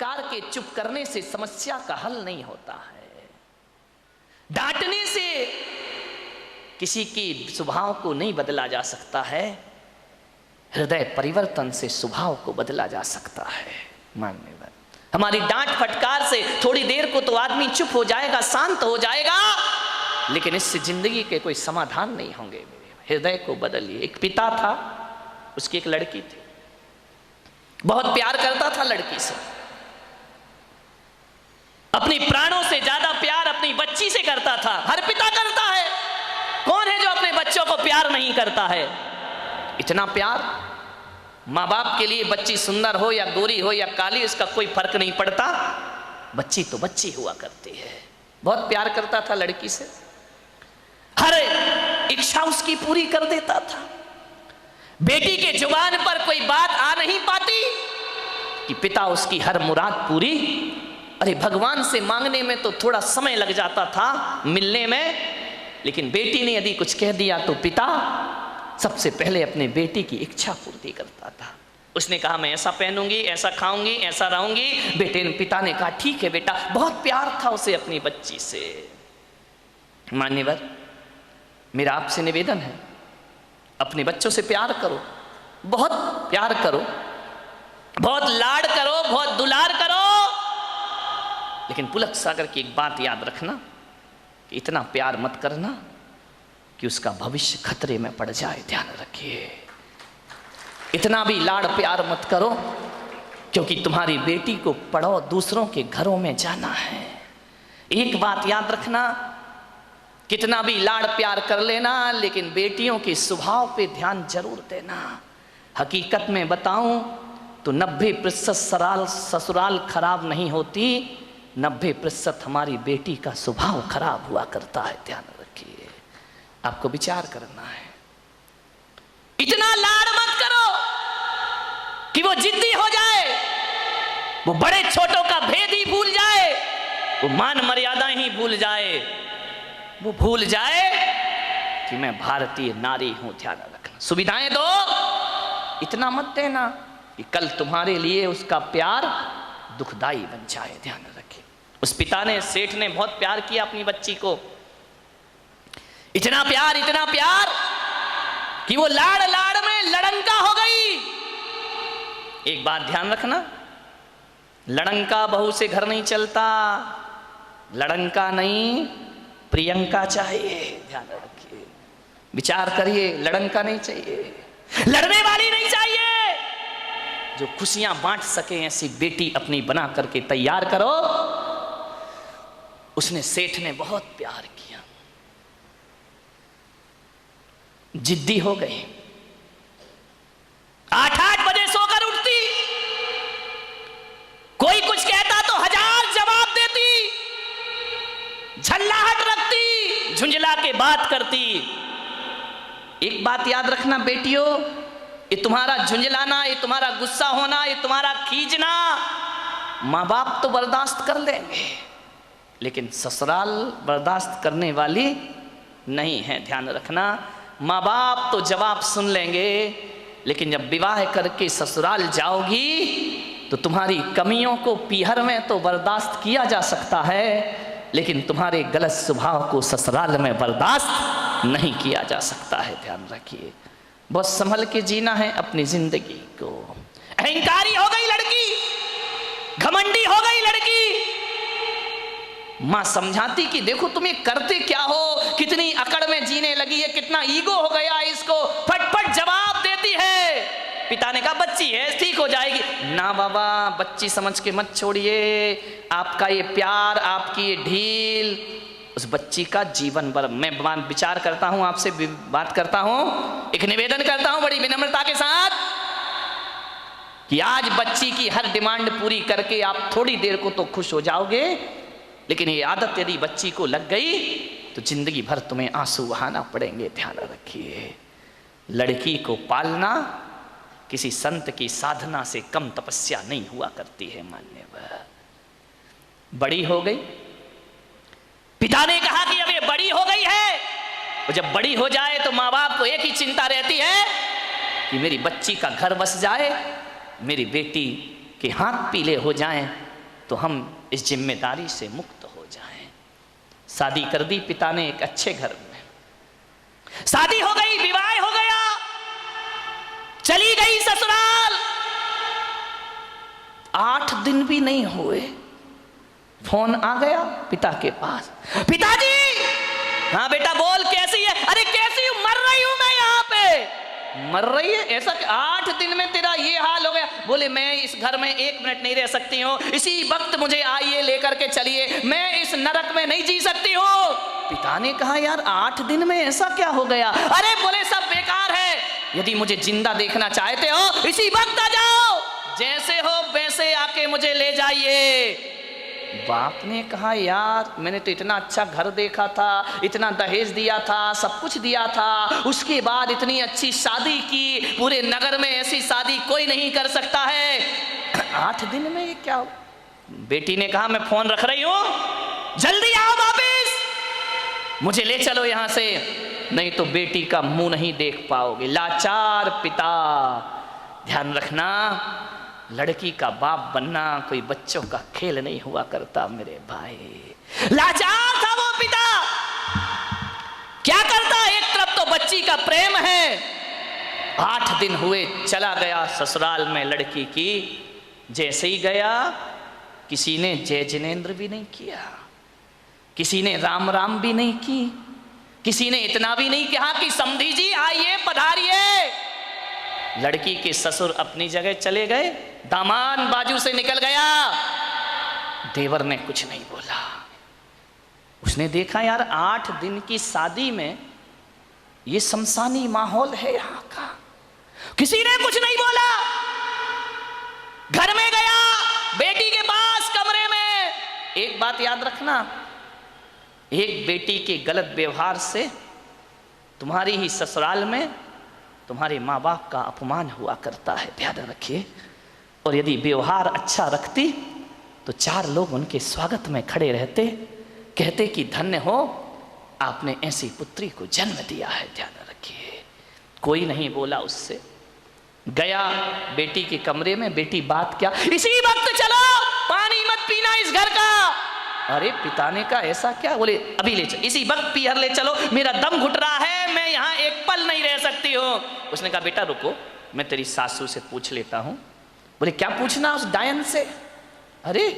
फटकार के चुप करने से समस्या का हल नहीं होता है। डांटने से किसी की स्वभाव को नहीं बदला जा सकता है। हृदय परिवर्तन से स्वभाव को बदला जा सकता है। मान्यवर, हमारी डांट फटकार से थोड़ी देर को तो आदमी चुप हो जाएगा, शांत हो जाएगा, लेकिन इससे जिंदगी के कोई समाधान नहीं होंगे। हृदय को बदलिए। एक पिता था, उसकी एक लड़की थी, बहुत प्यार करता था लड़की से, अपनी प्राणों से ज्यादा प्यार अपनी बच्ची से करता था। हर पिता करता है, कौन है जो अपने बच्चों को प्यार नहीं करता है? इतना प्यार माँ बाप के लिए, बच्ची सुंदर हो या गोरी हो या काली, इसका कोई फर्क नहीं पड़ता, बच्ची तो बच्ची हुआ करती है। बहुत प्यार करता था लड़की से, हर इच्छा उसकी पूरी कर देता था। बेटी के जुबान पर कोई बात आ नहीं पाती कि पिता उसकी हर मुराद पूरी। अरे भगवान से मांगने में तो थोड़ा समय लग जाता था, मिलने में, लेकिन बेटी ने यदि कुछ कह दिया तो पिता सबसे पहले अपने बेटी की इच्छा पूर्ति करता था। उसने कहा मैं ऐसा पहनूंगी, ऐसा खाऊंगी, ऐसा रहूंगी। पिता ने कहा ठीक है बेटा। बहुत प्यार था उसे अपनी बच्ची से। मान्यवर, मेरा आपसे निवेदन है, अपने बच्चों से प्यार करो, बहुत प्यार करो, बहुत लाड करो, बहुत दुलार करो, लेकिन पुलक सागर की एक बात याद रखना कि इतना प्यार मत करना कि उसका भविष्य खतरे में पड़ जाए। ध्यान रखिए, इतना भी लाड़ प्यार मत करो, क्योंकि तुम्हारी बेटी को पढ़ो, दूसरों के घरों में जाना है। एक बात याद रखना, कितना भी लाड़ प्यार कर लेना, लेकिन बेटियों के स्वभाव पे ध्यान जरूर देना। हकीकत में बताऊं तो 90% ससुराल खराब नहीं होती, 90% हमारी बेटी का स्वभाव खराब हुआ करता है। ध्यान रखिए, आपको विचार करना है। इतना लाड़ मत करो कि वो जिद्दी हो जाए, वो बड़े छोटों का भेद ही भूल जाए, वो मान मर्यादा ही भूल जाए, वो भूल जाए कि मैं भारतीय नारी हूं। ध्यान रखना, सुविधाएं दो, इतना मत देना कि कल तुम्हारे लिए उसका प्यार दुखदाई बन जाए। ध्यान रखिए, उस पिता ने, सेठ ने बहुत प्यार किया अपनी बच्ची को, इतना प्यार कि वो लाड़ लाड़ में लड़ंका हो गई। एक बात ध्यान रखना, लड़ंका बहू से घर नहीं चलता, लड़ंका नहीं प्रियंका चाहिए। ध्यान रखिए, विचार करिए, लड़ंका नहीं चाहिए, लड़ने वाली नहीं चाहिए, जो खुशियां बांट सके ऐसी बेटी अपनी बना करके तैयार करो। उसने, सेठ ने बहुत प्यार किया, जिद्दी हो गई, 8-8 बजे सोकर उठती, कोई कुछ कहता तो 1000 जवाब देती, झल्लाहट रखती, झुंझला के बात करती। एक बात याद रखना बेटियों, ये तुम्हारा झुंझलाना, ये तुम्हारा गुस्सा होना, ये तुम्हारा खींचना माँ बाप तो बर्दाश्त कर लेंगे, लेकिन ससुराल बर्दाश्त करने वाली नहीं है। ध्यान रखना, माँ बाप तो जवाब सुन लेंगे, लेकिन जब विवाह करके ससुराल जाओगी तो तुम्हारी कमियों को पीहर में तो बर्दाश्त किया जा सकता है, लेकिन तुम्हारे गलत स्वभाव को ससुराल में बर्दाश्त नहीं किया जा सकता है। ध्यान रखिए, बहुत संभल के जीना है अपनी जिंदगी को। अहंकारी हो गई लड़की, घमंडी हो गई लड़की, मां समझाती कि देखो तुम ये करते क्या हो, कितनी अकड़ में जीने लगी है, कितना ईगो हो गया इसको, फटफट जवाब देती है। पिता ने कहा बच्ची है, ठीक हो जाएगी। ना बाबा, बच्ची समझ के मत छोड़िए, आपका ये प्यार, आपकी ये ढील उस बच्ची का जीवन भर। मैं विचार करता हूं, आपसे बात करता हूं, एक निवेदन करता हूं बड़ी विनम्रता के साथ कि आज बच्ची की हर डिमांड पूरी करके आप थोड़ी देर को तो खुश हो जाओगे, लेकिन ये आदत यदि बच्ची को लग गई तो जिंदगी भर तुम्हें आंसू बहाना पड़ेंगे। ध्यान रखिए, लड़की को पालना किसी संत की साधना से कम तपस्या नहीं हुआ करती है। मान्यवर, बड़ी हो गई, पिता ने कहा कि अब ये बड़ी हो गई है, और जब बड़ी हो जाए तो माँ बाप को एक ही चिंता रहती है कि मेरी बच्ची का घर बस जाए, मेरी बेटी के हाथ पीले हो जाएं, तो हम इस जिम्मेदारी से मुक्त हो जाएं। शादी कर दी पिता ने एक अच्छे घर में, शादी हो गई, विवाह हो गया, चली गई ससुराल। 8 दिन भी नहीं हुए, फोन आ गया पिता के पास, पिताजी। हाँ बेटा बोल, कैसी है? अरे कैसी हूं, मर रही हूं मैं यहाँ पे। मर रही है? ऐसा 8 दिन में तेरा ये हाल हो गया? बोले मैं इस घर में 1 मिनट नहीं रह सकती हूँ, इसी वक्त मुझे आइए लेकर के चलिए, मैं इस नरक में नहीं जी सकती हूँ। पिता ने कहा यार 8 दिन में ऐसा क्या हो गया? अरे बोले सब बेकार है, यदि मुझे जिंदा देखना चाहते हो इसी वक्त आ जाओ, जैसे हो वैसे आके मुझे ले जाइए। बाप ने कहा यार मैंने तो इतना अच्छा घर देखा था, इतना दहेज दिया था, सब कुछ दिया था, उसके बाद इतनी अच्छी शादी की, पूरे नगर में ऐसी शादी कोई नहीं कर सकता है, 8 दिन में ये क्या हो? बेटी ने कहा मैं फोन रख रही हूं, जल्दी आओ वापिस, मुझे ले चलो यहां से, नहीं तो बेटी का मुंह नहीं देख पाओगे। लाचार पिता। ध्यान रखना, लड़की का बाप बनना कोई बच्चों का खेल नहीं हुआ करता मेरे भाई। लाचार था वो पिता, क्या करता? एक तरफ तो बच्ची का प्रेम है, 8 दिन हुए चला गया ससुराल में लड़की की। जैसे ही गया किसी ने जय जिनेंद्र भी नहीं किया, किसी ने राम राम भी नहीं की, किसी ने इतना भी नहीं कहा कि समधी जी आइए पधारिए। लड़की के ससुर अपनी जगह चले गए, दामाद बाजू से निकल गया, देवर ने कुछ नहीं बोला। उसने देखा यार 8 दिन की शादी में ये शमशानी माहौल है यहाँ का, किसी ने कुछ नहीं बोला। घर में गया, बेटी के पास कमरे में। एक बात याद रखना, एक बेटी के गलत व्यवहार से तुम्हारी ही ससुराल में तुम्हारे माँ बाप का अपमान हुआ करता है, ध्यान रखिए। और यदि व्यवहार अच्छा रखती तो 4 लोग उनके स्वागत में खड़े रहते, कहते कि धन्य हो आपने ऐसी पुत्री को जन्म दिया है, ध्यान रखिए। कोई नहीं बोला उससे। गया बेटी के कमरे में, बेटी बात क्या? इसी वक्त चलो, पानी मत पीना इस घर का। अरे पिता ने कहा ऐसा क्या? बोले अभी ले चलो, इसी वक्त पीहर ले चलो, मेरा दम घुट रहा है, मैं यहाँ एक पल नहीं रह सकती हूँ। उसने कहा बेटा रुको, मैं तेरी सासू से पूछ लेता हूँ। बोले क्या पूछना उस डायन से? अरे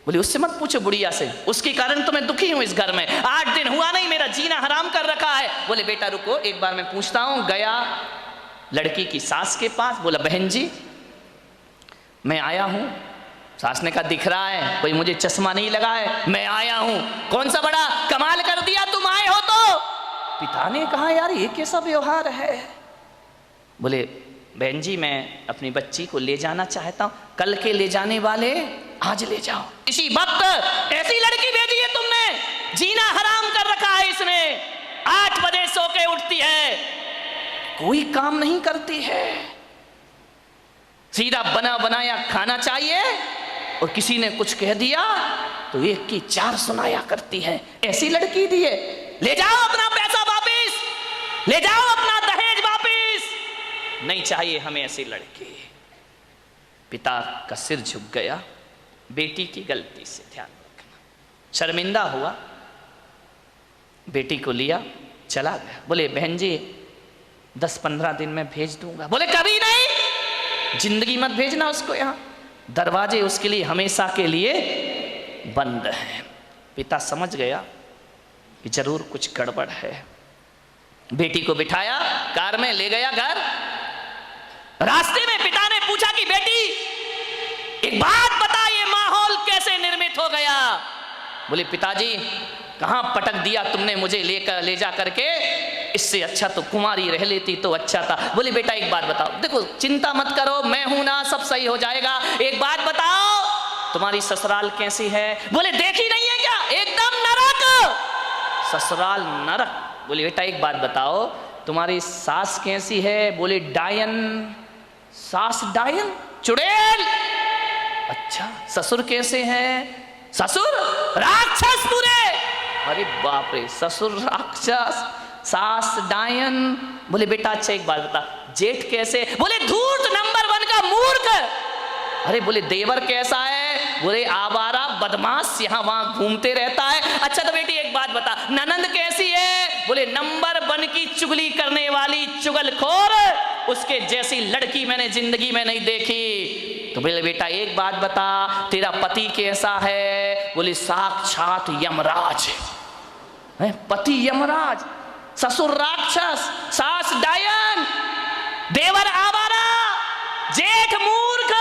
बोले उससे मत पूछो, बुढ़िया से, उसके कारण तो मैं दुखी हूँ इस घर में, 8 दिन हुआ नहीं, मेरा जीना हराम कर रखा है। बोले बेटा रुको एक बार मैं पूछता हूँ। गया लड़की की सास के पास, बोला बहन जी मैं आया हूँ। सास ने कहा दिख रहा है, कोई मुझे चश्मा नहीं लगा है, मैं आया हूँ। कौन सा बड़ा कमाल कर दिया तुम आए हो तो? पिता ने कहा यार ये कैसा व्यवहार है? बोले बहन जी मैं अपनी बच्ची को ले जाना चाहता हूँ, कल के ले जाने वाले आज ले जाओ। इसी वक्त ऐसी लड़की भेजी है तुमने, जीना हराम कर रखा है इसने, 8 बजे सो के उठती है, कोई काम नहीं करती है, सीधा बना बनाया खाना चाहिए, और किसी ने कुछ कह दिया तो 1 की 4 सुनाया करती है। ऐसी लड़की दी है, ले जाओ अपना पैसा वापिस, ले जाओ अपना दहेज वापिस, नहीं चाहिए हमें ऐसी लड़की। पिता का सिर झुक गया बेटी की गलती से, ध्यान रखना। शर्मिंदा हुआ, बेटी को लिया चला गया। बोले बहन जी 10-15 दिन में भेज दूंगा। बोले कभी नहीं, जिंदगी मत भेजना उसको यहाँ, दरवाजे उसके लिए हमेशा के लिए बंद हैं। पिता समझ गया कि जरूर कुछ गड़बड़ है। बेटी को बिठाया, कार में ले गया घर। रास्ते में पिता ने पूछा कि बेटी एक बात बता, ये माहौल कैसे निर्मित हो गया? बोले पिताजी कहां पटक दिया तुमने मुझे ले जा करके, इससे अच्छा तो कुमारी रह लेती तो अच्छा था। बोले बेटा एक बात बताओ, देखो चिंता मत करो, मैं हूं ना, सब सही हो जाएगा। एक बात बताओ तुम्हारी ससुराल कैसी है? बोले देखी नहीं है क्या, एकदम नरक, ससुराल नरक। बोले बेटा एक बात बताओ तुम्हारी सास कैसी है? बोले डायन। सास डायन, चुड़ैल। अच्छा ससुर कैसे हैं? ससुर राक्षस पूरे। अरे बाप रे, ससुर राक्षस, सास डायन। बोले बेटा अच्छा एक बात बता, जेठ कैसे? बोले धूर्त नंबर 1 का मूर्ख। अरे बोले देवर कैसा है? बोले आवा बदमाश यहाँ वहां घूमते रहता है। अच्छा तो बेटी एक बात बता, ननंद कैसी है? बोले नंबर 1 की चुगली करने वाली चुगलखोर, उसके जैसी लड़की मैंने जिंदगी में नहीं देखी। तो बोले बेटा एक बात बता, तेरा पति कैसा है? बोले साक्षात यमराज है। पति यमराज, ससुर राक्षस, सास डायन, देवर आवारा, जेठ मूर्ख,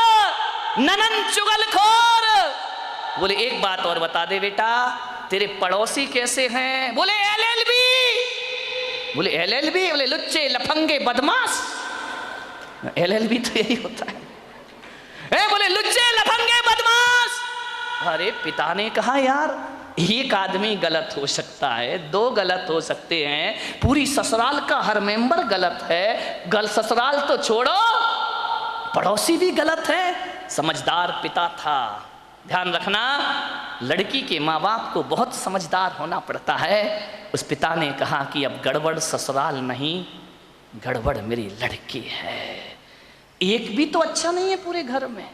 ननंद चुगलखोर। बोले एक बात और बता दे बेटा, तेरे पड़ोसी कैसे हैं? बोले LLB। बोले LLB? बोले लुच्चे लफंगे बदमाश। LLB तो यही होता है। बोले लुच्चे लफंगे बदमाश। अरे पिता ने कहा यार एक आदमी गलत हो सकता है, 2 गलत हो सकते हैं, पूरी ससुराल का हर मेंबर गलत है। ससुराल तो छोड़ो, पड़ोसी भी गलत है। समझदार पिता था। ध्यान रखना, लड़की के माँ बाप को बहुत समझदार होना पड़ता है। उस पिता ने कहा कि अब गड़बड़ ससुराल नहीं, गड़बड़ मेरी लड़की है। एक भी तो अच्छा नहीं है पूरे घर में,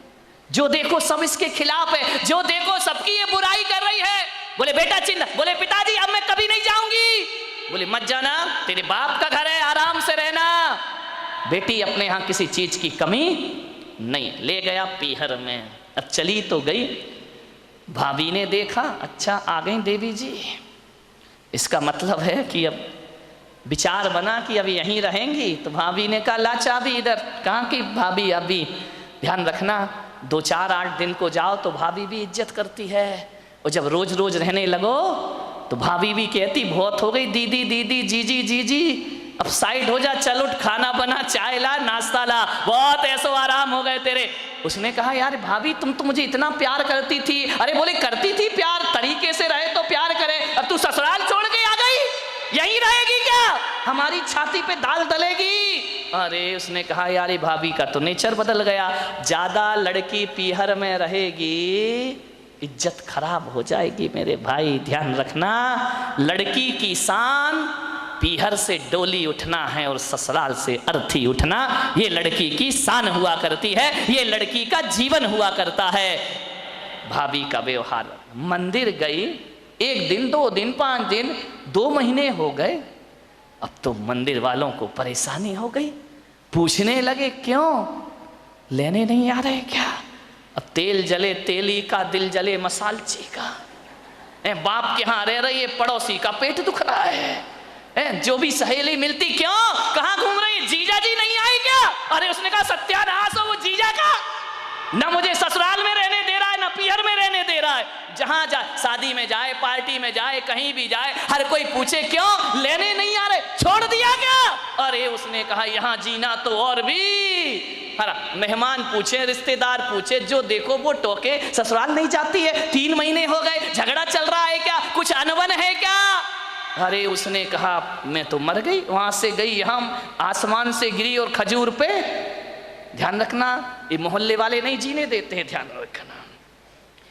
जो देखो सब इसके खिलाफ है, जो देखो सबकी ये बुराई कर रही है। बोले बेटा चिंता, बोले पिताजी अब मैं कभी नहीं जाऊंगी। बोले मत जाना, तेरे बाप का घर है, आराम से रहना। बेटी अपने यहाँ किसी चीज की कमी नहीं। ले गया पीहर में। अब चली तो गई, भाभी ने देखा अच्छा आ गई देवी जी, इसका मतलब है कि अब विचार बना कि अब यहीं रहेंगी। तो भाभी ने कहा ला चाबी इधर। कहाँ की भाभी? अभी ध्यान रखना 2-4-8 दिन को जाओ तो भाभी भी इज्जत करती है, और जब रोज रोज रहने लगो तो भाभी भी कहती बहुत हो गई दीदी दीदी, जीजी जीजी, अब साइड हो जा, चल उठ, खाना बना, चाय ला, नाश्ता ला, बहुत ऐसो आराम हो गए तेरे। उसने कहा यार भाभी तुम तो मुझे इतना प्यार करती थी। अरे बोले करती थी प्यार, तरीके से रहे तो प्यार करे। अब तू ससुराल छोड़ के आ गई, यहीं रहेगी क्या? हमारी छाती पे दाल डलेगी। अरे उसने कहा यार भाभी का तो नेचर बदल गया, ज्यादा लड़की पीहर में रहेगी इज्जत खराब हो जाएगी मेरे भाई। ध्यान रखना, लड़की की शान पीहर से डोली उठना है और ससुराल से अर्थी उठना, ये लड़की की शान हुआ करती है, ये लड़की का जीवन हुआ करता है। भाभी का व्यवहार, मंदिर गई 1 दिन 2 दिन 5 दिन 2 महीने हो गए, अब तो मंदिर वालों को परेशानी हो गई। पूछने लगे क्यों, लेने नहीं आ रहे क्या? अब तेल जले तेली का, दिल जले मसालची का। बाप के यहाँ रह रही है, पड़ोसी का पेट दुख रहा है। जो भी सहेली मिलती, क्यों कहाँ घूम रही, जीजा जी नहीं आए क्या? अरे उसने कहा सत्यानाश हो वो जीजा का, ना मुझे ससुराल में रहने दे रहा है ना पीहर में रहने दे रहा है। जहां जाए, शादी में जाए, पार्टी में जाए, कहीं भी जाए, हर कोई पूछे क्यों लेने नहीं आ रहे, छोड़ दिया क्या? अरे उसने कहा यहाँ जीना तो और भी। हरा मेहमान पूछे, रिश्तेदार पूछे, जो देखो वो टोके, ससुराल नहीं जाती है, 3 महीने हो गए, झगड़ा चल रहा है क्या, कुछ अनबन है क्या? अरे उसने कहा मैं तो मर गई, वहां से गई यहाँ, आसमान से गिरी और खजूर पे। ध्यान रखना, ये मोहल्ले वाले नहीं जीने देते हैं, ध्यान रखना,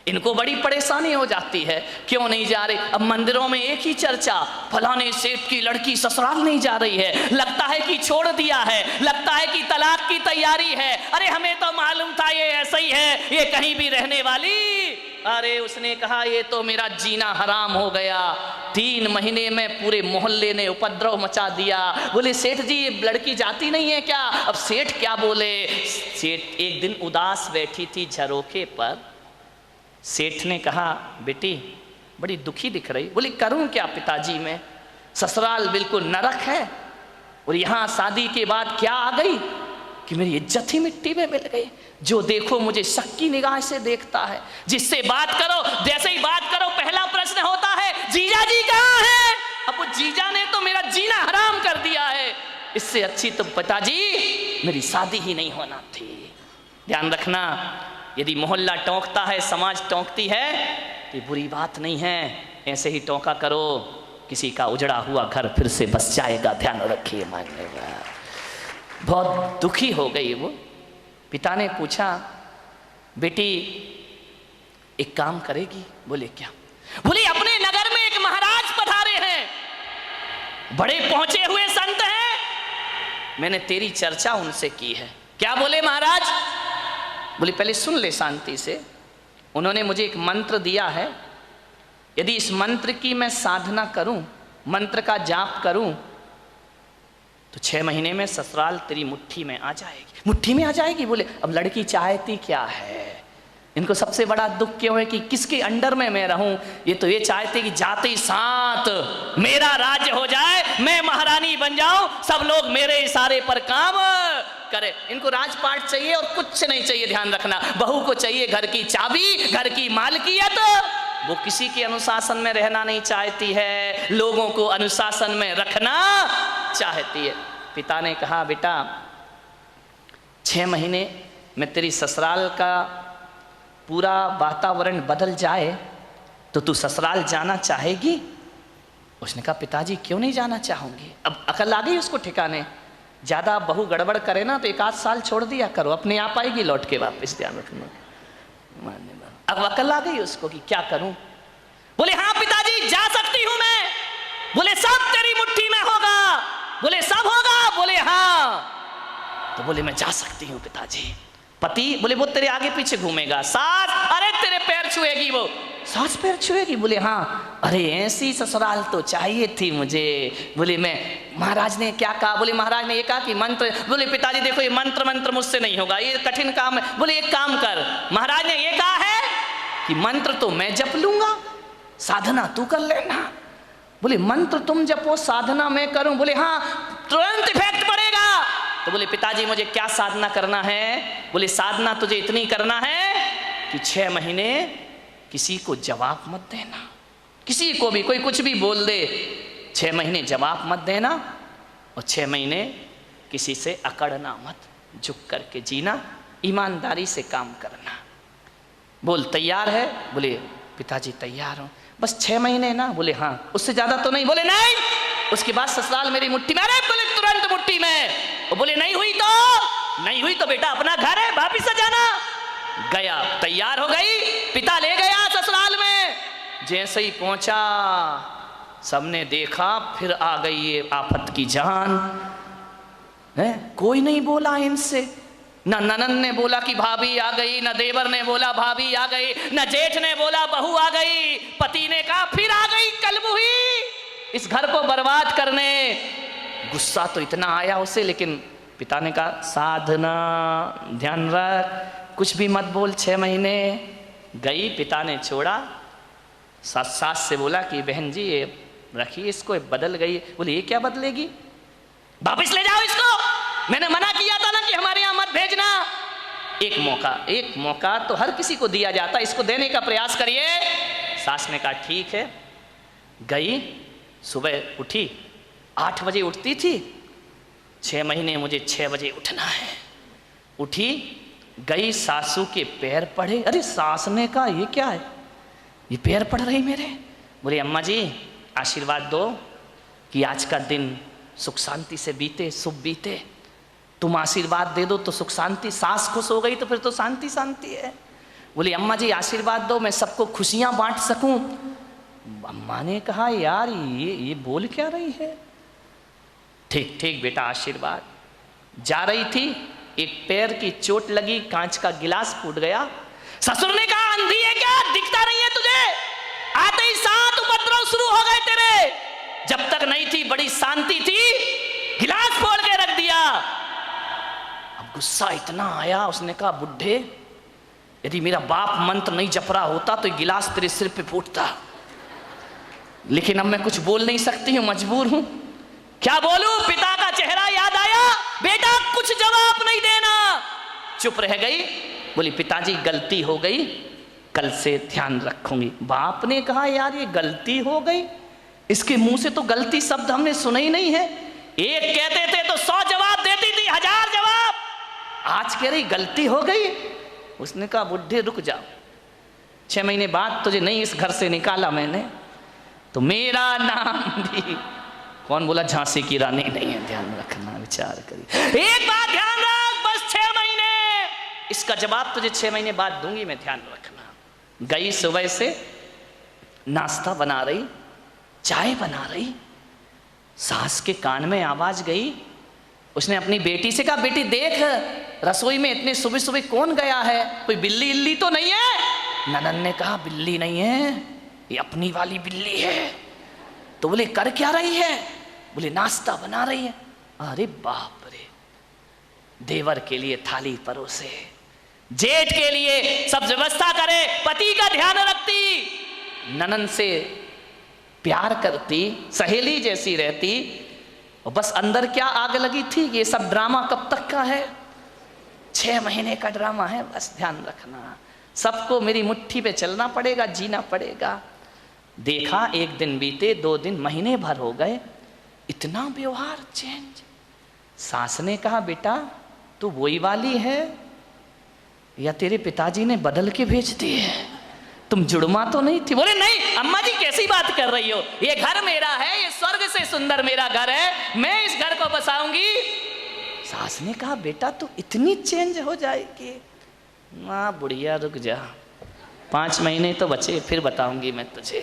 इनको बड़ी परेशानी हो जाती है। क्यों नहीं जा रहे? अब मंदिरों में एक ही चर्चा, फलाने सेठ की लड़की ससुराल नहीं जा रही है, लगता है कि छोड़ दिया है, लगता है कि तलाक की तैयारी है। अरे हमें तो मालूम था ये ऐसा ही है, ये कहीं भी रहने वाली। अरे उसने कहा ये तो मेरा जीना हराम हो गया, 3 महीने में पूरे मोहल्ले ने उपद्रव मचा दिया। बोले सेठ जी ये लड़की जाती नहीं है क्या? अब सेठ क्या बोले? सेठ एक दिन उदास बैठी थी झरोखे पर, सेठ ने कहा बेटी बड़ी दुखी दिख रही। बोली करूं क्या पिताजी, मैं ससुराल बिल्कुल नरक है, और यहाँ शादी के बाद क्या आ गई कि मेरी इज्जत ही मिट्टी में मिल गई। जो देखो मुझे शक की निगाह से देखता है, जिससे बात करो जैसे ही बात करो पहला प्रश्न होता है जीजा जी कहाँ है? अब वो जीजा ने तो मेरा जीना हराम कर दिया है, इससे अच्छी तो पिताजी मेरी शादी ही नहीं होना थी। ध्यान रखना, यदि मोहल्ला टोंकता है, समाज टोंकती है, तो बुरी बात नहीं है, ऐसे ही टोंका करो, किसी का उजड़ा हुआ घर फिर से बस जाएगा। ध्यान रखिए, मानिएगा। बहुत दुखी हो गई वो। पिता ने पूछा बेटी एक काम करेगी? बोले क्या? बोले अपने नगर में एक महाराज पधारे हैं, बड़े पहुंचे हुए संत हैं, मैंने तेरी चर्चा उनसे की है। क्या बोले महाराज? बोले पहले सुन ले शांति से। उन्होंने मुझे एक मंत्र दिया है, यदि इस मंत्र की मैं साधना करूं, मंत्र का जाप करूं, तो 6 महीने में ससुराल तेरी मुट्ठी में आ जाएगी। मुट्ठी में आ जाएगी? बोले अब लड़की चाहती क्या है? इनको सबसे बड़ा दुख क्यों है कि किसके अंडर में मैं रहूं? ये तो ये चाहते कि जाते ही साथ मेरा राज्य हो जाए, मैं महारानी बन जाऊं, सब लोग मेरे इशारे पर काम करे। इनको राजपाट चाहिए और कुछ नहीं चाहिए। ध्यान रखना, बहू को चाहिए घर की चाबी, घर की मालकियत। वो किसी के अनुशासन में रहना नहीं चाहती है, लोगों को अनुशासन में रखना चाहती है। पिता ने कहा बेटा 6 महीने में तेरी ससुराल का पूरा वातावरण बदल जाए तो तू ससुराल जाना चाहेगी? उसने कहा पिताजी क्यों नहीं जाना चाहूंगी। अब अकल आ गई उसको ठिकाने। ज्यादा बहू गड़बड़ करे ना तो 1 आध साल छोड़ दिया करो, अपने आप आएगी लौट के वापस। ध्यान रखना। अब अकल आ गई उसको कि क्या करूं। बोले हाँ पिताजी जा सकती हूं मैं। बोले सब तेरी मुट्ठी में होगा। बोले सब होगा? बोले हाँ। तो बोले मैं जा सकती हूं पिताजी। पति? बोले वो तेरे आगे पीछे घूमेगा। सास? अरे तेरे पैर छुएगी वो। सास पैर छुएगी? बोले हाँ। अरे ऐसी ससुराल तो चाहिए थी मुझे। बोले मैं, महाराज ने क्या कहा? बोले महाराज ने ये कहा कि मंत्र। बोले पिताजी देखो ये मंत्र मुझसे नहीं होगा, ये कठिन काम है। बोले एक काम कर, महाराज ने ये कहा है कि मंत्र तो मैं जप लूंगा, साधना तू कर लेना। बोले मंत्र तुम जपो, साधना मैं करूं? बोले हाँ, तुरंत इफेक्ट पड़ेगा। तो बोले पिताजी मुझे क्या साधना करना है? बोले साधना तुझे इतनी करना है कि 6 महीने किसी को जवाब मत देना, किसी को भी कोई कुछ भी बोल दे, 6 महीने जवाब मत देना, और 6 महीने किसी से अकड़ना मत, झुक करके जीना, ईमानदारी से काम करना। बोल तैयार है? बोले पिताजी तैयार हूं, बस 6 महीने ना। बोले हाँ, उससे ज्यादा तो नहीं। बोले नहीं, उसके बाद ससुराल मेरी मुट्ठी में। अरे बोले तुरंत मुट्ठी में। वो बोले नहीं हुई तो बेटा अपना घर है, वापिस आ जाना। गया, तैयार हो गई, पिता ले गया ससुराल में। जैसे ही पहुंचा सबने देखा, फिर आ गई ये आफत की जान है। कोई नहीं बोला इनसे, न ननन ने बोला कि भाभी आ गई, न देवर ने बोला भाभी आ गई, न जेठ ने बोला बहू आ गई। पति ने कहा फिर आ गई कलमुही इस घर को बर्बाद करने। गुस्सा तो इतना आया उसे, लेकिन पिता ने कहा साधना, ध्यान रख, कुछ भी मत बोल। 6 महीने गई, पिता ने छोड़ा। सास से बोला कि बहन जी ये रखिए इसको, ये बदल गई। बोले ये क्या बदलेगी, वापिस ले जाओ इसको, मैंने मना किया था ना कि हमारे यहाँ मत भेजना। एक मौका तो हर किसी को दिया जाता, इसको देने का प्रयास करिए। सास ने कहा ठीक है। गई, सुबह उठी, 8 बजे उठती थी। 6 महीने मुझे 6 बजे उठना है। उठी, गई, सासू के पैर पड़े। अरे सास ने कहा ये क्या है, ये पैर पड़ रही मेरे। बोले अम्मा जी आशीर्वाद दो कि आज का दिन सुख शांति से बीते, शुभ बीते। तुम आशीर्वाद दे दो तो सुख शांति। सास खुश हो गई तो फिर तो शांति शांति है। बोली अम्मा जी आशीर्वाद दो मैं सबको खुशियां बांट सकूं। अम्मा ने कहा यार ये बोल क्या रही है। ठीक ठीक बेटा आशीर्वाद। जा रही थी, एक पैर की चोट लगी, कांच का गिलास फूट गया। ससुर ने कहा अंधी है क्या, दिखता नहीं है तुझे? आते ही 7 उपद्रव शुरू हो गए तेरे। जब तक नहीं थी बड़ी शांति थी, गिलास फोड़ के रख दिया। अब गुस्सा इतना आया, उसने कहा बुढ़े यदि मेरा बाप मंत्र नहीं जप रहा होता तो गिलास तेरे सिर पे फूटता, लेकिन अब मैं कुछ बोल नहीं सकती हूं, मजबूर हूं। क्या बोलूं? पिता का चेहरा याद आया। बेटा कुछ जवाब नहीं देना। चुप रह गई। बोली पिताजी गलती हो गई, कल से ध्यान रखूंगी। बाप ने कहा यार ये गलती हो गई, इसके मुंह से तो गलती शब्द हमने सुना ही नहीं है। एक कहते थे तो 100 जवाब देती थी, 1000 जवाब। आज कह रही गलती हो गई। उसने कहा बुढ़े रुक जाओ, 6 महीने बाद तुझे नहीं इस घर से निकाला मैंने तो मेरा नाम भी, कौन बोला झांसी की रानी नहीं है। ध्यान रखना, विचार करिए। एक बात ध्यान रख, बस 6 महीने, इसका जवाब तुझे 6 महीने बाद दूंगी मैं, ध्यान रखना। गई सुबह से नाश्ता बना रही, चाय बना रही, सास के कान में आवाज गई। उसने अपनी बेटी से कहा बेटी देख रसोई में इतने सुबह सुबह कौन गया है, कोई बिल्ली इल्ली तो नहीं है? ननन ने कहा बिल्ली नहीं है, ये अपनी वाली बिल्ली है। तो बोले कर क्या रही है? बोले नाश्ता बना रही है। अरे बाप रे, देवर के लिए थाली परोसे, जेठ के लिए सब व्यवस्था करे, पति का ध्यान रखती, ननन से प्यार करती, सहेली जैसी रहती, और बस अंदर क्या आग लगी थी, ये सब ड्रामा कब तक का है? 6 महीने का ड्रामा है, बस ध्यान रखना। सबको मेरी मुट्ठी पे चलना पड़ेगा, जीना पड़ेगा। देखा 1 दिन बीते, 2 दिन, महीने भर हो गए, इतना व्यवहार चेंज। सास ने कहा बेटा तू वही वाली है या तेरे पिताजी ने बदल के भेज दी है? तुम जुड़मा तो नहीं थी? बोले नहीं अम्मा जी कैसी बात कर रही हो, ये घर मेरा है, ये स्वर्ग से सुंदर मेरा घर है, मैं इस घर को बसाऊंगी। सास ने कहा बेटा तू इतनी चेंज हो जाएगी? माँ बुढ़िया रुक जा, 5 महीने तो बचे, फिर बताऊंगी मैं तुझे।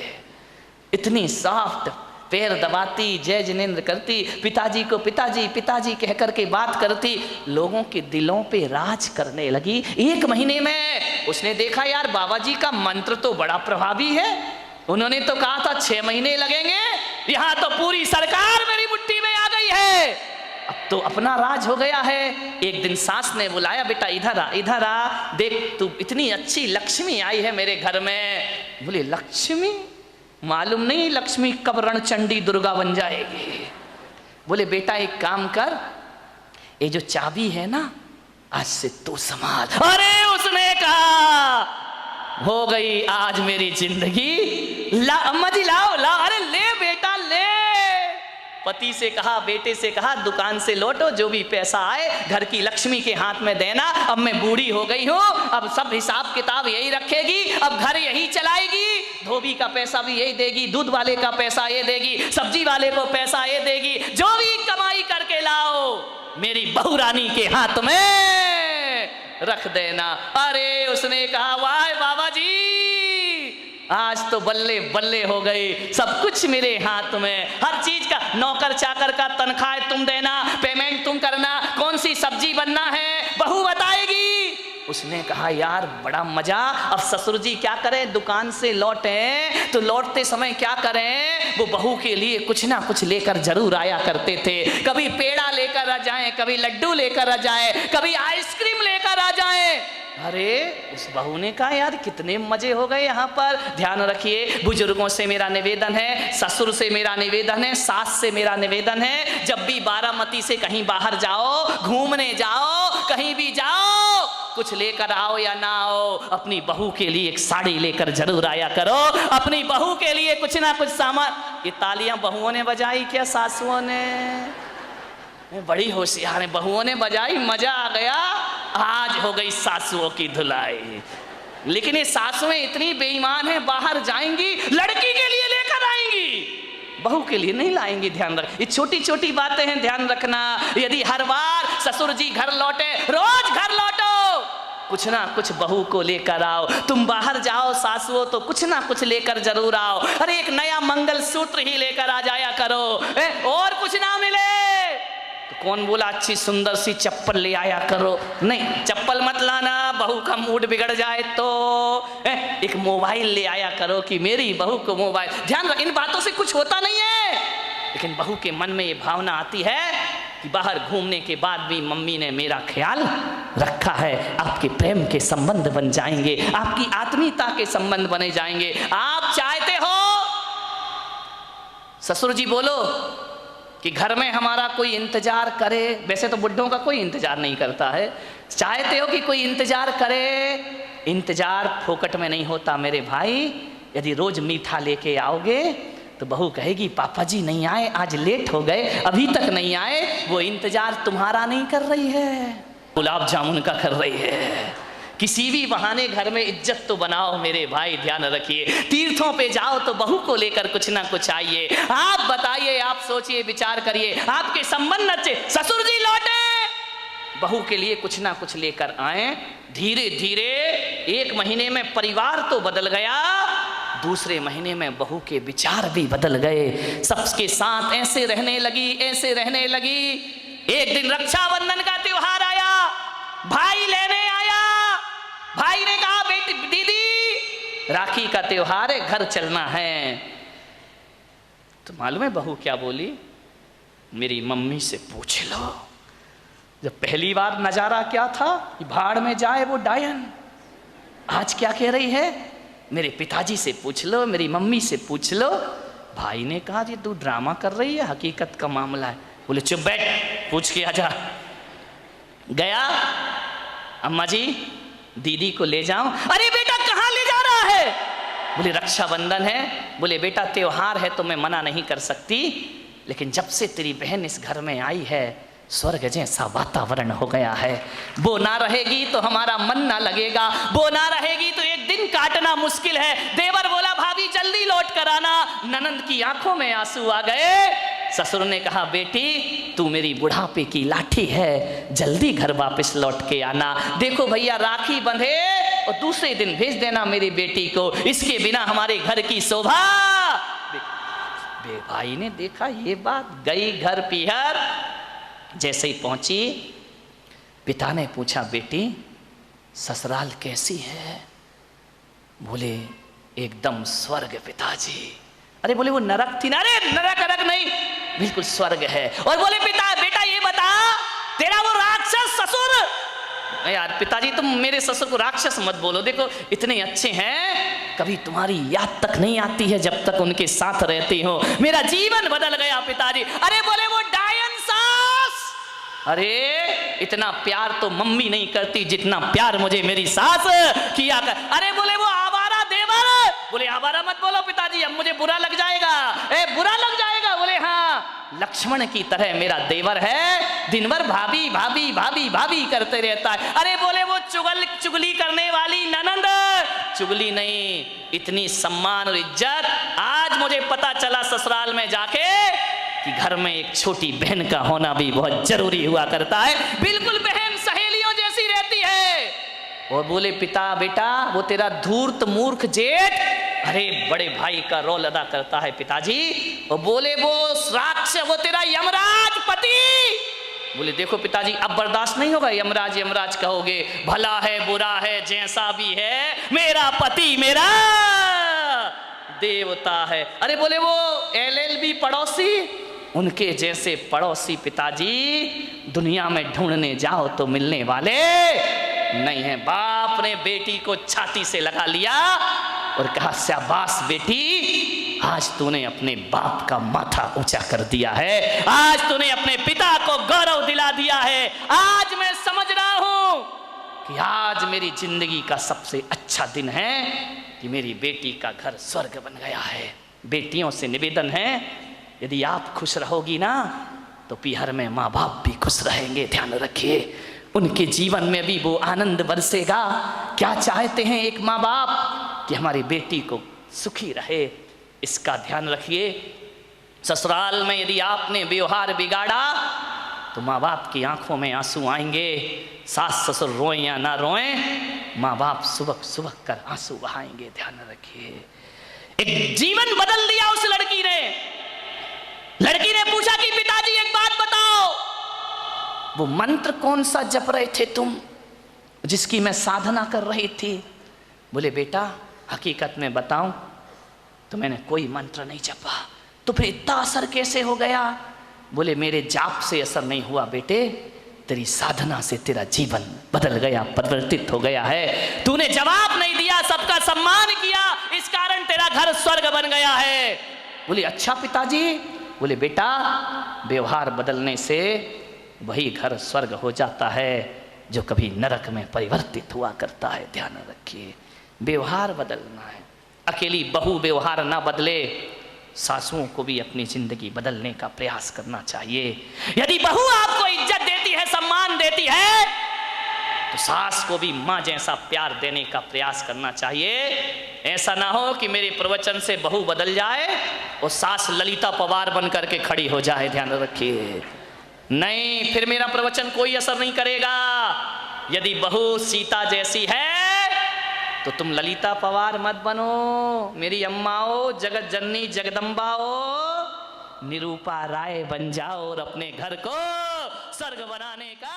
इतनी सॉफ्ट, पैर दबाती, जय जिनेंद्र करती, पिताजी को पिताजी पिताजी कह करके बात करती, लोगों के दिलों पे राज करने लगी। 1 महीने में उसने देखा यार बाबा जी का मंत्र तो बड़ा प्रभावी है। उन्होंने तो कहा था 6 महीने लगेंगे, यहाँ तो पूरी सरकार मेरी मुट्ठी में आ गई है, अब तो अपना राज हो गया है। एक दिन सास ने बुलाया बेटा इधर आ, इधर आ, देख तू इतनी अच्छी लक्ष्मी आई है मेरे घर में। बोले लक्ष्मी? मालूम नहीं लक्ष्मी कब रणचंडी दुर्गा बन जाएगी। बोले बेटा एक काम कर, ये जो चाबी है ना आज से तू संभाल। अरे उसने कहा हो गई आज मेरी जिंदगी। ला अम्मा जी लाओ लाओ, अरे ले बेटा ले। पति से कहा, बेटे से कहा दुकान से लौटो, जो भी पैसा आए घर की लक्ष्मी के हाथ में देना। अब मैं बूढ़ी हो गई हूँ, अब सब हिसाब किताब यही रखेगी, अब घर यही चलाएगी, धोबी का पैसा भी यही देगी, दूध वाले का पैसा ये देगी, सब्जी वाले को पैसा ये देगी, जो भी कमाई करके लाओ मेरी बहू रानी के हाथ में रख देना। अरे उसने कहा वाह बाबा जी आज तो बल्ले बल्ले हो गई, सब कुछ मेरे हाथ में, हर चीज का, नौकर चाकर का तनख्वाह तुम देना, पेमेंट तुम करना, कौन सी सब्जी बनना है बहू बताएगी। उसने कहा यार बड़ा मजा। अब ससुर जी क्या करें, दुकान से लौटे तो लौटते समय क्या करें, वो बहू के लिए कुछ ना कुछ लेकर जरूर आया करते थे। कभी पेड़ा लेकर आ जाए, कभी लड्डू लेकर आ जाए, कभी आइसक्रीम लेकर आ जाए। अरे उस बहू ने कहा यार कितने मजे हो गए यहाँ पर। ध्यान रखिए, बुजुर्गों से मेरा निवेदन है, ससुर से मेरा निवेदन है, सास से मेरा निवेदन है, जब भी बारामती से कहीं बाहर जाओ, घूमने जाओ, कहीं भी जाओ, कुछ लेकर आओ या ना आओ, अपनी बहू के लिए एक साड़ी लेकर जरूर आया करो, अपनी बहू के लिए कुछ ना कुछ सामान। ये तालियां बहुओं ने बजाई क्या सासुओं ने? बड़ी होशियार है, बहुओं ने बजाई, मजा आ गया। आज हो गई सासुओं की धुलाई। लेकिन ये सासुएं इतनी बेईमान हैं, बाहर जाएंगी लड़की के लिए लेकर आएंगी, बहू के लिए नहीं लाएंगी। ध्यान रख, ये छोटी छोटी बातें हैं, ध्यान रखना। यदि हर बार ससुर जी घर लौटे, रोज घर लौटो, कुछ ना कुछ बहू को लेकर आओ। तुम बाहर जाओ सासुओं तो कुछ ना कुछ लेकर जरूर आओ। अरे एक नया मंगल सूत्र ही लेकर आ जाया करो, और कुछ ना मिले तो कौन बोला अच्छी सुंदर सी चप्पल ले आया करो। नहीं, चप्पल मत लाना, बहू का मूड बिगड़ जाए तो। एक मोबाइल ले आया करो कि मेरी बहू को मोबाइल। ध्यान रख, इन बातों से कुछ होता नहीं है, लेकिन बहू के मन में ये भावना आती है कि बाहर घूमने के बाद भी मम्मी ने मेरा ख्याल रखा है। आपके प्रेम के संबंध बन जाएंगे, आपकी आत्मीयता के संबंध बने जाएंगे। आप चाहते हो ससुर जी बोलो कि घर में हमारा कोई इंतजार करे, वैसे तो बुड्ढों का कोई इंतजार नहीं करता है, चाहते हो कि कोई इंतजार करे। इंतजार फोकट में नहीं होता मेरे भाई। यदि रोज मीठा लेके आओगे तो बहू कहेगी पापा जी नहीं आए, आज लेट हो गए, अभी तक नहीं आए। वो इंतजार तुम्हारा नहीं कर रही है, गुलाब जामुन का कर रही है। किसी भी बहाने घर में इज्जत तो बनाओ मेरे भाई, ध्यान रखिए। तीर्थों पे जाओ तो बहू को लेकर कुछ ना कुछ आइए। आप बताइए, आप सोचिए, विचार करिए, आपके संबंध अच्छे, ससुर जी लौटे, बहू के लिए कुछ ना कुछ लेकर आए। धीरे धीरे 1 महीने में परिवार तो बदल गया, दूसरे महीने में बहू के विचार भी बदल गए। सबके साथ ऐसे रहने लगी, ऐसे रहने लगी। एक दिन रक्षाबंधन का त्योहार आया, भाई लेने आया। भाई ने कहा बेटी दीदी राखी का त्योहार है, घर चलना है। तो मालूम है बहू क्या बोली? मेरी मम्मी से पूछ लो। जब पहली बार नजारा क्या था, भाड़ में जाए वो डायन, आज क्या कह रही है? मेरे पिताजी से पूछ लो, मेरी मम्मी से पूछ लो। भाई ने कहा ये तू ड्रामा कर रही है, हकीकत का मामला है। बोले चुप बैठ, पूछ के आजा। गया, अम्मा जी दीदी को ले जाऊं। अरे बेटा कहाँ ले जा रहा है? बोले रक्षाबंधन है। बोले बेटा त्योहार है तो मैं मना नहीं कर सकती, लेकिन जब से तेरी बहन इस घर में आई है स्वर्ग जैसा वातावरण हो गया है। वो ना रहेगी तो हमारा मन ना लगेगा, वो ना रहेगी तो एक दिन काटना मुश्किल है। देवर बोला भाभी जल्दी लौट कर आना। ननंद की आंखों में आंसू आ गए। ससुर ने कहा बेटी तू मेरी बुढ़ापे की लाठी है, जल्दी घर वापस लौट के आना। देखो भैया राखी बंधे और दूसरे दिन भेज देना मेरी बेटी को, इसके बिना हमारे घर की शोभा। भाई ने देखा ये बात, गई घर पीहर। जैसे ही पहुंची पिता ने पूछा बेटी ससुराल कैसी है? बोले एकदम स्वर्ग पिताजी। अरे बोले वो नरक थी ना? अरे नरक नरक नहीं, बिल्कुल स्वर्ग है। और बोले बेटा ये बता तेरा वो राक्षस ससुर। यार पिताजी तुम मेरे ससुर को राक्षस मत बोलो, देखो इतने अच्छे हैं, कभी तुम्हारी याद तक नहीं आती है जब तक उनके साथ रहती हो। मेरा जीवन बदल गया पिताजी। अरे बोले वो डायन सास। अरे इतना प्यार तो मम्मी नहीं करती जितना प्यार मुझे मेरी सास किया कर। अरे बोले वो आवारा देवर। बोले आवारा मत बोलो पिताजी, अब मुझे बुरा लग जाएगा। बुरा लग जाएगा? बोले हाँ लक्ष्मण की तरह मेरा देवर है, दिन भर भाभी भाभी भाभी भाभी करते रहता है। अरे बोले वो चुगली करने वाली ननंद। चुगली नहीं, इतनी सम्मान और इज्जत। आज मुझे पता चला ससुराल में जाके कि घर में एक छोटी बहन का होना भी बहुत जरूरी हुआ करता है। बिल्कुल बहन सहेलियों जैसी रहती है। और बोले पिता बेटा वो तेरा धूर्त मूर्ख जेठ अरे बड़े भाई का रोल अदा करता है पिताजी। और बोले वो राक्षस वो तेरा यमराज पति। बोले देखो पिताजी अब बर्दाश्त नहीं होगा, यमराज यमराज कहोगे, भला है बुरा है जैसा भी है, मेरा पति मेरा देवता है। अरे बोले वो LLB पड़ोसी, उनके जैसे पड़ोसी पिताजी दुनिया में ढूंढने जाओ तो मिलने वाले नहीं है। बाप ने बेटी को छाती से लगा लिया और कहा शाबाश बेटी, आज तूने अपने बाप का माथा ऊंचा कर दिया है, आज तूने अपने पिता को गौरव दिला दिया है। आज मैं समझ रहा हूं कि आज मेरी जिंदगी का सबसे अच्छा दिन है कि मेरी बेटी का घर स्वर्ग बन गया है। बेटियों से निवेदन है यदि आप खुश रहोगी ना तो पीहर में माँ बाप भी खुश रहेंगे। ध्यान रखिए उनके जीवन में भी वो आनंद बरसेगा। क्या चाहते हैं एक माँ बाप कि हमारी बेटी को सुखी रहे, इसका ध्यान रखिए। ससुराल में यदि आपने व्यवहार बिगाड़ा तो माँ बाप की आंखों में आंसू आएंगे। सास ससुर रोएं या ना रोएं, माँ बाप सुबह सुबह कर आंसू बहाएंगे। ध्यान रखिए। एक जीवन बदल दिया उस लड़की ने। लड़की ने पूछा कि पिताजी एक बात बताओ, वो मंत्र कौन सा जप रहे थे तुम जिसकी मैं साधना कर रही थी? बोले बेटा हकीकत में बताऊं तो मैंने कोई मंत्र नहीं जपा। तो फिर इतना असर कैसे हो गया? बोले मेरे जाप से असर नहीं हुआ बेटे, तेरी साधना से तेरा जीवन बदल गया, परिवर्तित हो गया है। तूने जवाब नहीं दिया, सबका सम्मान किया, इस कारण तेरा घर स्वर्ग बन गया है। बोले अच्छा पिताजी। बोले बेटा व्यवहार बदलने से वही घर स्वर्ग हो जाता है जो कभी नरक में परिवर्तित हुआ करता है। ध्यान रखिए व्यवहार बदलना है। अकेली बहू व्यवहार ना बदले, सासुओं को भी अपनी जिंदगी बदलने का प्रयास करना चाहिए। यदि बहू आपको इज्जत देती है, सम्मान देती है, तो सास को भी माँ जैसा प्यार देने का प्रयास करना चाहिए। ऐसा ना हो कि मेरे प्रवचन से बहू बदल जाए और सास ललिता पवार बन करके खड़ी हो जाए। ध्यान रखिए नहीं, फिर मेरा प्रवचन कोई असर नहीं करेगा। यदि बहू सीता जैसी है तो तुम ललिता पवार मत बनो, मेरी अम्माओ, जगत जननी जगदम्बाओ, निरूपा राय बन जाओ और अपने घर को स्वर्ग बनाने का